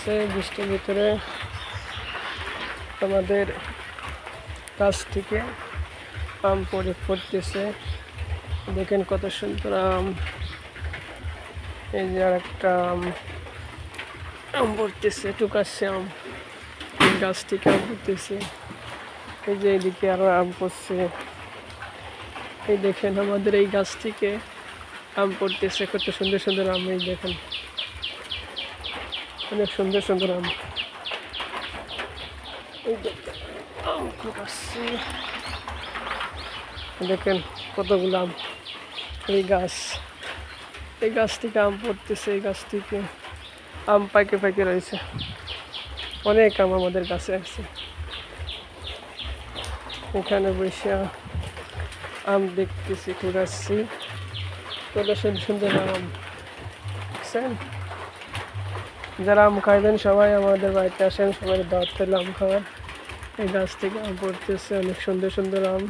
পড়তেছে, বৃষ্টির ভিতরে আমাদের গাছ থেকে আম পড়তেছে। দেখেন কত সুন্দর আম। এই যে আর একটা আম পড়তেছে, টুকাচ্ছে আম। এই গাছ থেকে আম পড়তেছে। এই যে এইদিকে আরো আম পড়ছে। এই দেখেন আমাদের এই গাছ থেকে আম পড়তেছে, কত সুন্দর সুন্দর আম। এই দেখেন অনেক সুন্দর সুন্দর আম। এই দেখেন আম পড়ছে, দেখেন কতগুলো আম। এই গাছ থেকে আম পড়তেছে। এই গাছ থেকে আম পাইকে পাইকে রয়েছে। অনেক আম আমাদের গাছে আছে। এখানে বসে আম দেখতেছি, ঘুরাচ্ছি। কত সুন্দর সুন্দর আম দেখছেন। যারা আম খাইবেন সবাই আমাদের বাড়িতে আসেন, সবাই দাওয়াত পেলে আম খাওয়ার। এই গাছ থেকে আম পড়তেছে, অনেক সুন্দর সুন্দর আম।